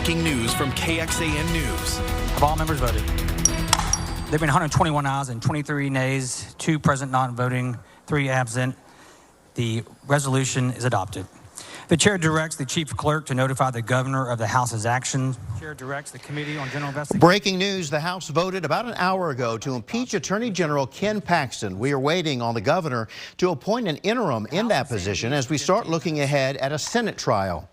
breaking news from KXAN News. Have all members voted? There have been 121 ayes and 23 nays, 2 present non-voting, 3 absent. The resolution is adopted. The chair directs the chief clerk to notify the governor of the House's action. The chair directs the Committee on General Investigation. Breaking news, the House voted about an hour ago to impeach Attorney General Ken Paxton. We are waiting on the governor to appoint an interim in that position as we start looking ahead at a Senate trial.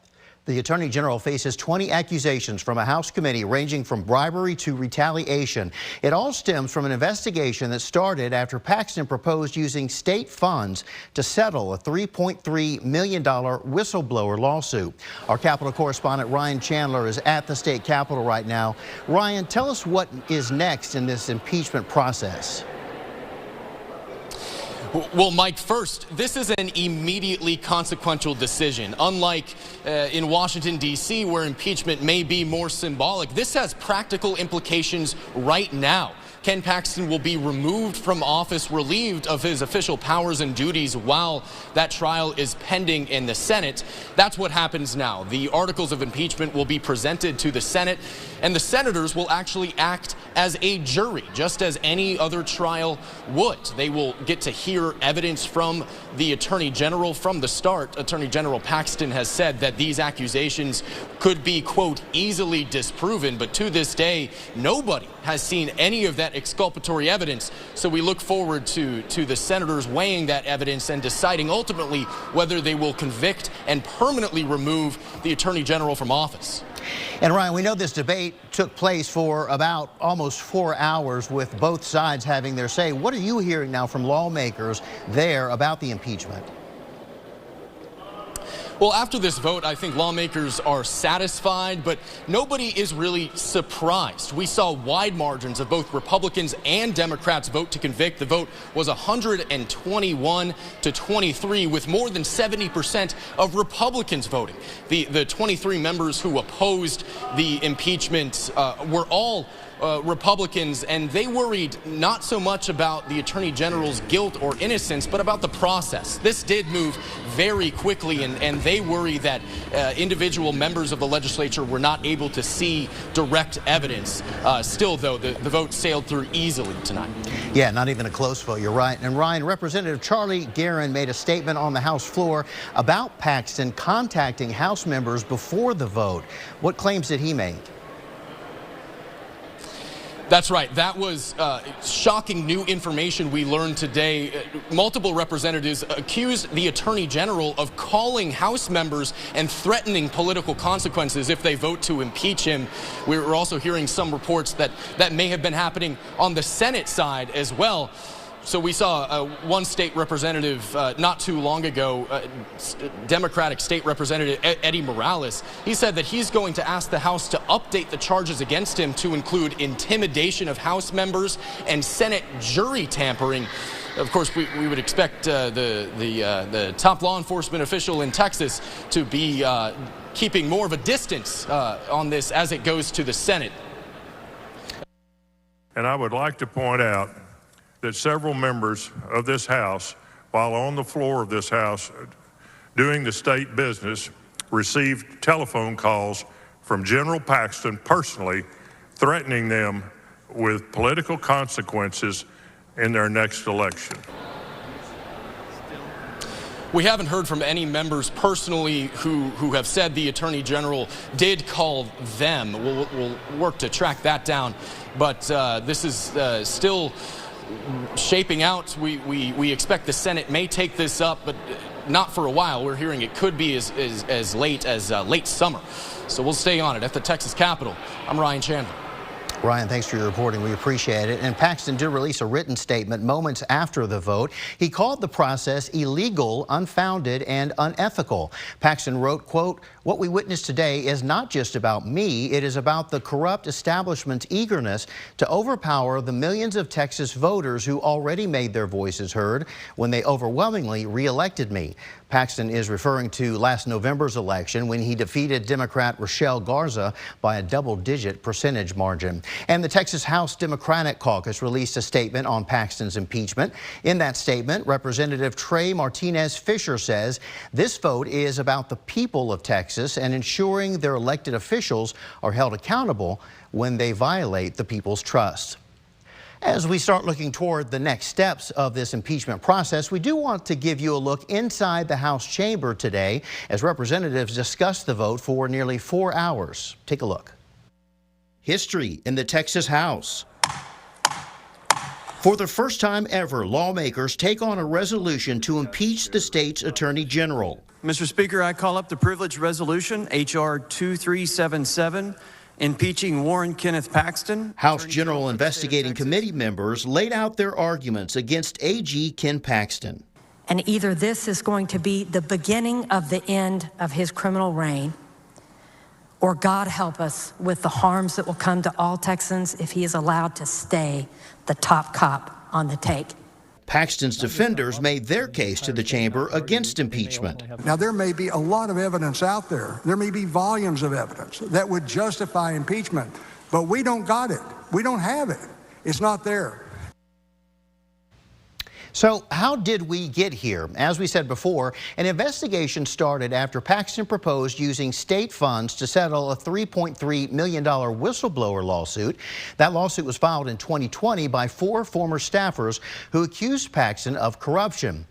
The Attorney General faces 20 accusations from a House committee ranging from bribery to retaliation. It all stems from an investigation that started after Paxton proposed using state funds to settle a $3.3 million whistleblower lawsuit. Our Capitol correspondent Ryan Chandler is at the state Capitol right now. Ryan, tell us what is next in this impeachment process. Well, Mike, first, this is an immediately consequential decision. Unlike in Washington, D.C., where impeachment may be more symbolic, this has practical implications right now. Ken Paxton will be removed from office, relieved of his official powers and duties while that trial is pending in the Senate. That's what happens now. The articles of impeachment will be presented to the Senate, and the senators will actually act as a jury, just as any other trial would. They will get to hear evidence from the Attorney General from the start. Attorney General Paxton has said that these accusations could be, quote, easily disproven, but to this day, nobody has seen any of that exculpatory evidence. So we look forward to the senators weighing that evidence and deciding ultimately whether they will convict and permanently remove the Attorney General from office. And Ryan, we know this debate took place for about almost 4 hours with both sides having their say. What are you hearing now from lawmakers there about the impeachment? Well, after this vote, I think lawmakers are satisfied, but nobody is really surprised. We saw wide margins of both Republicans and Democrats vote to convict. The vote was 121 to 23, with more than 70% of Republicans voting. The 23 members who opposed the impeachment were all Republicans, and they worried not so much about the Attorney General's guilt or innocence, but about the process. This did move very quickly, and they worry that individual members of the legislature were not able to see direct evidence. Still, though, the vote sailed through easily tonight. Yeah, not even a close vote. You're right. And Ryan, Representative Charlie Guerin made a statement on the House floor about Paxton contacting House members before the vote. What claims did he make? That's right. That was shocking new information we learned today. Multiple representatives accused the Attorney General of calling House members and threatening political consequences if they vote to impeach him. We're also hearing some reports that that may have been happening on the Senate side as well. So we saw one state representative not too long ago, Democratic State Representative Eddie Morales. He said that he's going to ask the House to update the charges against him to include intimidation of House members and Senate jury tampering. Of course, we would expect the top law enforcement official in Texas to be keeping more of a distance on this as it goes to the Senate. And I would like to point out that several members of this House, while on the floor of this House doing the state business, received telephone calls from General Paxton personally, threatening them with political consequences in their next election. We haven't heard from any members personally who have said the Attorney General did call them. We'll work to track that down, but this is still shaping out. We expect the Senate may take this up, but not for a while. We're hearing it could be as late as late summer. So we'll stay on it. At the Texas Capitol, I'm Ryan Chandler. Ryan, thanks for your reporting. We appreciate it. And Paxton did release a written statement moments after the vote. He called the process illegal, unfounded, and unethical. Paxton wrote, quote, "What we witnessed today is not just about me. It is about the corrupt establishment's eagerness to overpower the millions of Texas voters who already made their voices heard when they overwhelmingly reelected me." Paxton is referring to last November's election when he defeated Democrat Rochelle Garza by a double-digit percentage margin. And the Texas House Democratic Caucus released a statement on Paxton's impeachment. In that statement, Representative Trey Martinez Fisher says this vote is about the people of Texas and ensuring their elected officials are held accountable when they violate the people's trust. As we start looking toward the next steps of this impeachment process, we do want to give you a look inside the House chamber today as representatives discuss the vote for nearly 4 hours. Take a look. History in the Texas House. For the first time ever, lawmakers take on a resolution to impeach the state's attorney general. Mr. Speaker, I call up the privileged resolution, H.R. 2377, impeaching Warren Kenneth Paxton. House General Investigating Committee members laid out their arguments against AG Ken Paxton. And either this is going to be the beginning of the end of his criminal reign, or God help us with the harms that will come to all Texans if he is allowed to stay the top cop on the take. Paxton's defenders made their case to the chamber against impeachment. Now, there may be a lot of evidence out there. There may be volumes of evidence that would justify impeachment, but we don't got it. We don't have it. It's not there. So how did we get here? As we said before, an investigation started after Paxton proposed using state funds to settle a $3.3 million whistleblower lawsuit. That lawsuit was filed in 2020 by 4 former staffers who accused Paxton of corruption.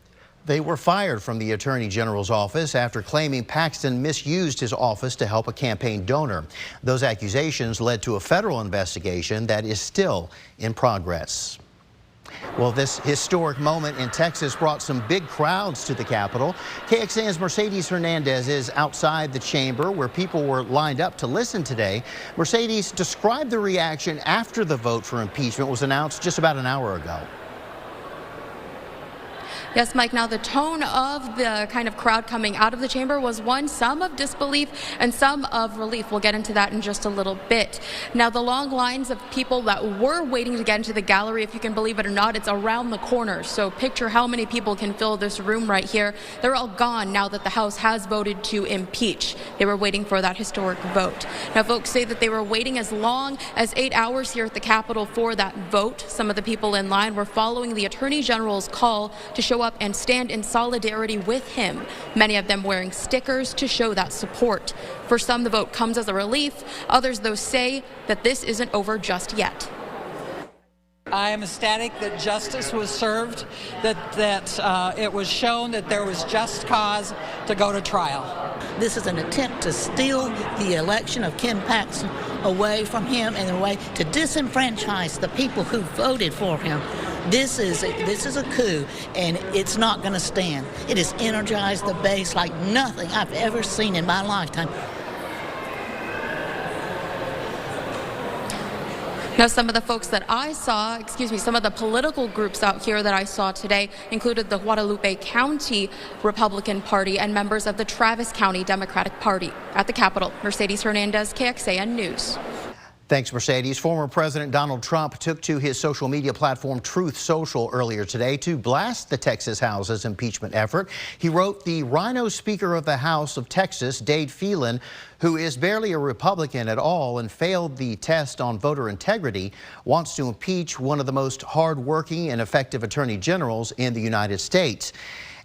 They were fired from the Attorney General's office after claiming Paxton misused his office to help a campaign donor. Those accusations led to a federal investigation that is still in progress. Well, this historic moment in Texas brought some big crowds to the Capitol. KXAN's Mercedes Hernandez is outside the chamber where people were lined up to listen today. Mercedes, describe the reaction after the vote for impeachment was announced just about an hour ago. Yes, Mike, now the tone of the kind of crowd coming out of the chamber was one, some of disbelief and some of relief. We'll get into that in just a little bit. Now, the long lines of people that were waiting to get into the gallery, if you can believe it or not, it's around the corner. So picture how many people can fill this room right here. They're all gone now that the House has voted to impeach. They were waiting for that historic vote. Now, folks say that they were waiting as long as 8 hours here at the Capitol for that vote. Some of the people in line were following the Attorney General's call to show up and stand in solidarity with him, many of them wearing stickers to show that support. For some, the vote comes as a relief. Others, though, say that this isn't over just yet. I am ecstatic that justice was served, that it was shown that there was just cause to go to trial. This is an attempt to steal the election of Ken Paxton away from him and a way to disenfranchise the people who voted for him. This is a coup, and it's not going to stand. It has energized the base like nothing I've ever seen in my lifetime. Now, some of the folks that I saw, some of the political groups out here that I saw today included the Guadalupe County Republican Party and members of the Travis County Democratic Party. At the Capitol, Mercedes Hernandez, KXAN News. Thanks, Mercedes. Former President Donald Trump took to his social media platform Truth Social earlier today to blast the Texas House's impeachment effort. He wrote, "The rhino Speaker of the House of Texas, Dade Phelan, who is barely a Republican at all and failed the test on voter integrity, wants to impeach one of the most hardworking and effective attorney generals in the United States."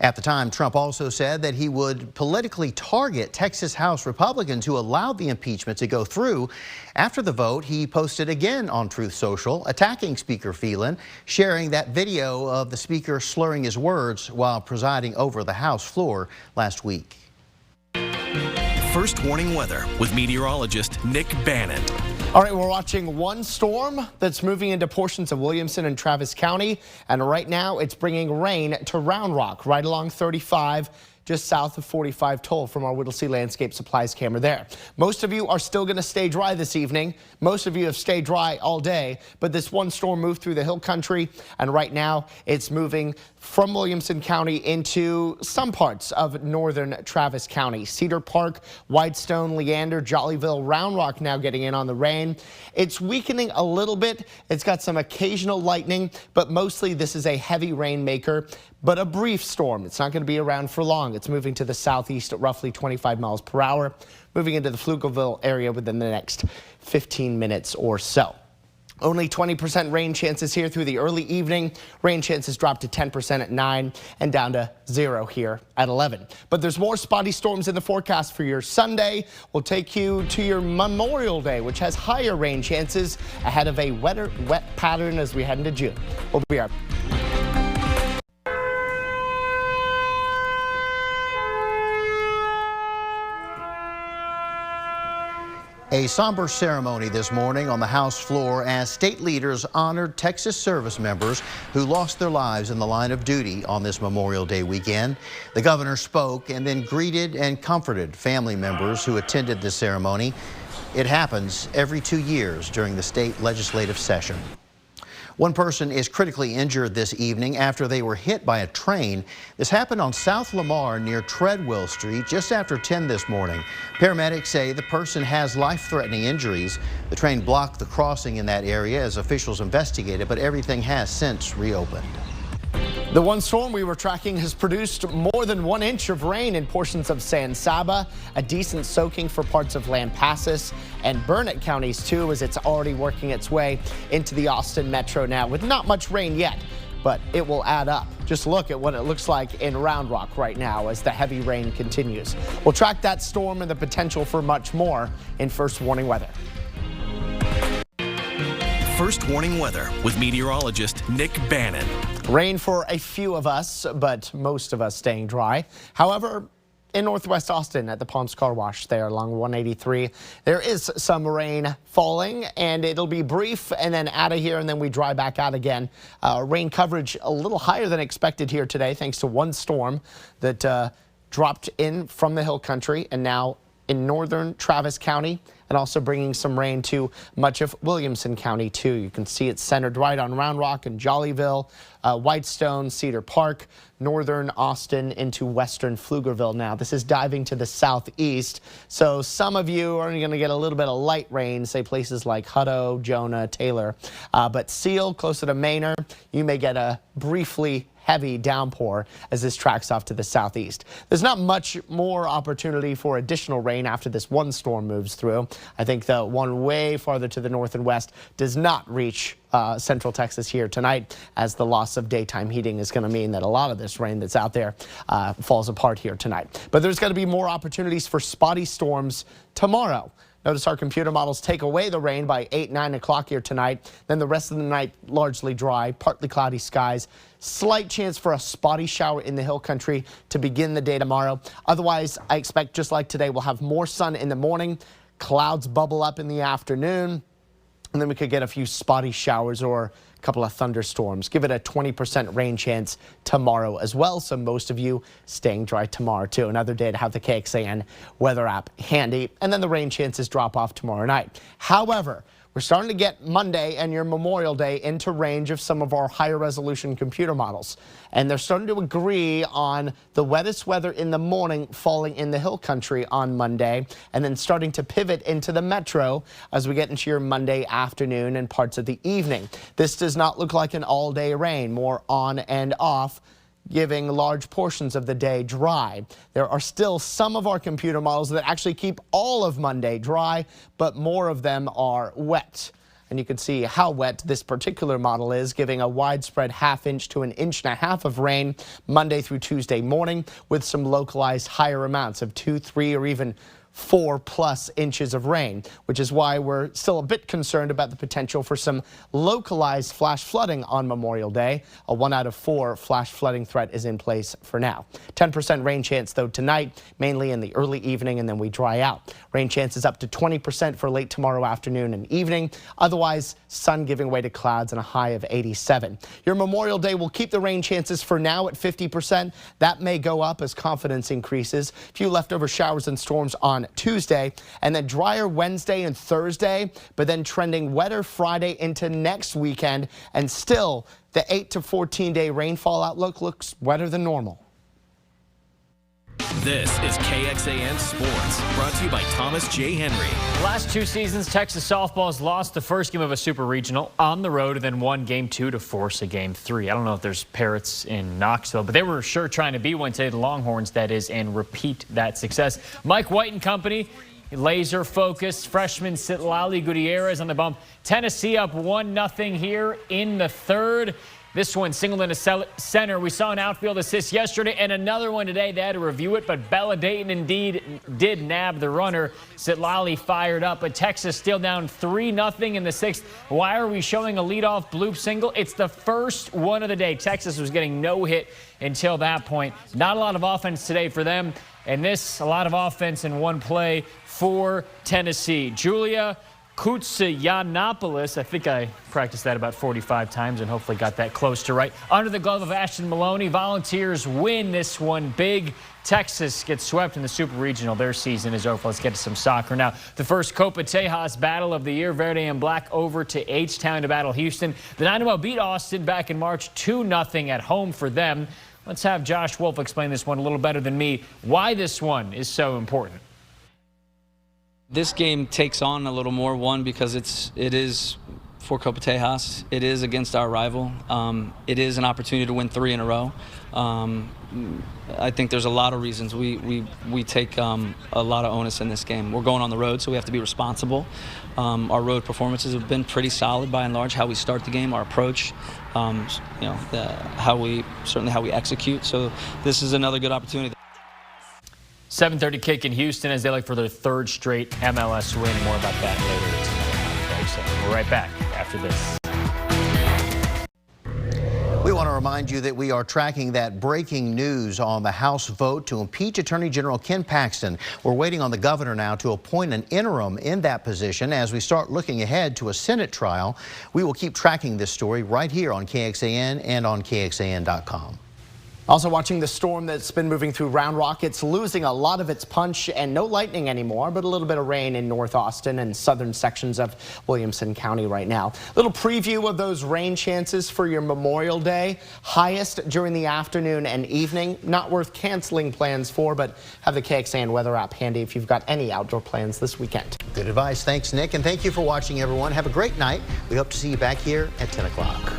At the time, Trump also said that he would politically target Texas House Republicans who allowed the impeachment to go through. After the vote, he posted again on Truth Social, attacking Speaker Phelan, sharing that video of the Speaker slurring his words while presiding over the House floor last week. First warning weather with meteorologist Nick Bannon. All right, we're watching one storm that's moving into portions of Williamson and Travis County, and right now it's bringing rain to Round Rock, right along 35, just south of 45 toll from our Whittlesey Landscape Supplies camera there. Most of you are still going to stay dry this evening. Most of you have stayed dry all day, but this one storm moved through the hill country, and right now it's moving from Williamson County into some parts of northern Travis County. Cedar Park, Whitestone, Leander, Jollyville, Round Rock now getting in on the rain. It's weakening a little bit. It's got some occasional lightning, but mostly this is a heavy rainmaker, but a brief storm. It's not going to be around for long. It's moving to the southeast at roughly 25 miles per hour, moving into the Pflugerville area within the next 15 minutes or so. Only 20% rain chances here through the early evening. Rain chances drop to 10% at 9 and down to 0 here at 11. But there's more spotty storms in the forecast for your Sunday. We'll take you to your Memorial Day, which has higher rain chances ahead of a wet pattern as we head into June. We'll be right back. A somber ceremony this morning on the House floor as state leaders honored Texas service members who lost their lives in the line of duty on this Memorial Day weekend. The governor spoke and then greeted and comforted family members who attended the ceremony. It happens every 2 years during the state legislative session. One person is critically injured this evening after they were hit by a train. This happened on South Lamar near Treadwell Street just after 10 this morning. Paramedics say the person has life-threatening injuries. The train blocked the crossing in that area as officials investigated, but everything has since reopened. The one storm we were tracking has produced more than 1 inch of rain in portions of San Saba, a decent soaking for parts of Lampasas and Burnett counties too, as it's already working its way into the Austin metro now with not much rain yet, but it will add up. Just look at what it looks like in Round Rock right now as the heavy rain continues. We'll track that storm and the potential for much more in First Warning Weather. First Warning Weather with meteorologist Nick Bannon. Rain for a few of us, but most of us staying dry. However, in Northwest Austin at the Palms Car Wash there along 183, there is some rain falling and it'll be brief and then out of here and then we dry back out again. Rain coverage a little higher than expected here today thanks to one storm that dropped in from the hill country and now in northern Travis County, and also bringing some rain to much of Williamson County too. You can see it's centered right on Round Rock and Jollyville, Whitestone, Cedar Park, northern Austin into western Pflugerville now. This is diving to the southeast, so some of you are going to get a little bit of light rain, say places like Hutto, Jonah, Taylor, but Seal, closer to Manor, you may get a briefly heavy downpour as this tracks off to the southeast. There's not much more opportunity for additional rain after this one storm moves through. I think the one way farther to the north and west does not reach central Texas here tonight, as the loss of daytime heating is going to mean that a lot of this rain that's out there falls apart here tonight. But there's going to be more opportunities for spotty storms tomorrow. Notice our computer models take away the rain by 8, 9 o'clock here tonight. Then the rest of the night largely dry, partly cloudy skies. Slight chance for a spotty shower in the hill country to begin the day tomorrow. Otherwise, I expect just like today, we'll have more sun in the morning. Clouds bubble up in the afternoon. And then we could get a few spotty showers or a couple of thunderstorms. Give it a 20% rain chance tomorrow as well. So most of you staying dry tomorrow too. Another day to have the KXAN weather app handy. And then the rain chances drop off tomorrow night. However, we're starting to get Monday and your Memorial Day into range of some of our higher resolution computer models. And they're starting to agree on the wettest weather in the morning falling in the hill country on Monday and then starting to pivot into the metro as we get into your Monday afternoon and parts of the evening. This does not look like an all-day rain, more on and off, giving large portions of the day dry. There are still some of our computer models that actually keep all of Monday dry, but more of them are wet. And you can see how wet this particular model is, giving a widespread 1/2 inch to 1.5 inches of rain Monday through Tuesday morning, with some localized higher amounts of 2, 3, or even 4+ inches of rain, which is why we're still a bit concerned about the potential for some localized flash flooding on Memorial Day. A 1 out of 4 flash flooding threat is in place for now. 10% rain chance though tonight, mainly in the early evening, and then we dry out. Rain chances up to 20% for late tomorrow afternoon and evening. Otherwise, sun giving way to clouds and a high of 87. Your Memorial Day will keep the rain chances for now at 50%. That may go up as confidence increases. A few leftover showers and storms on Tuesday, and then drier Wednesday and Thursday, but then trending wetter Friday into next weekend, and still the 8 to 14 day rainfall outlook looks wetter than normal. This is KXAN Sports, brought to you by Thomas J. Henry. Last 2 seasons, Texas softball has lost the first game of a super regional on the road and then won game 2 to force a game 3. I don't know if there's Parrots in Knoxville, but they were sure trying to be one today, the Longhorns that is, and repeat that success. Mike White and company laser focused. Freshman Citlali Gutierrez on the bump. Tennessee up 1-0 here in the third. This one singled into center. We saw an outfield assist yesterday and another one today. They had to review it, but Bella Dayton indeed did nab the runner. Citlali fired up, but Texas still down 3-0 in the sixth. Why are we showing a leadoff bloop single? It's the first one of the day. Texas was getting no hit until that point. Not a lot of offense today for them, and this, a lot of offense in one play for Tennessee. Julia Koutsianopoulos, I think I practiced that about 45 times and hopefully got that close to right. Under the glove of Ashton Maloney, Volunteers win this one big. Texas gets swept in the Super Regional. Their season is over. Let's get to some soccer now. The first Copa Tejas battle of the year. Verde and Black over to H-Town to battle Houston. The Dynamo beat Austin back in March 2-0 at home for them. Let's have Josh Wolf explain this one a little better than me, why this one is so important. This game takes on a little more, one, because it is for Copa Tejas. It is against our rival. It is an opportunity to win 3 in a row. I think there's a lot of reasons we take a lot of onus in this game. We're going on the road, so we have to be responsible. Our road performances have been pretty solid by and large. How we start the game, our approach, how we execute. So this is another good opportunity. 7:30 kick in Houston as they look for their third straight MLS win. More about that later tonight. So we're right back after this. We want to remind you that we are tracking that breaking news on the House vote to impeach Attorney General Ken Paxton. We're waiting on the governor now to appoint an interim in that position as we start looking ahead to a Senate trial. We will keep tracking this story right here on KXAN and on KXAN.com. Also watching the storm that's been moving through Round Rock. It's losing a lot of its punch and no lightning anymore, but a little bit of rain in North Austin and southern sections of Williamson County right now. Little preview of those rain chances for your Memorial Day. Highest during the afternoon and evening. Not worth canceling plans for, but have the KXAN weather app handy if you've got any outdoor plans this weekend. Good advice. Thanks, Nick. And thank you for watching, everyone. Have a great night. We hope to see you back here at 10 o'clock.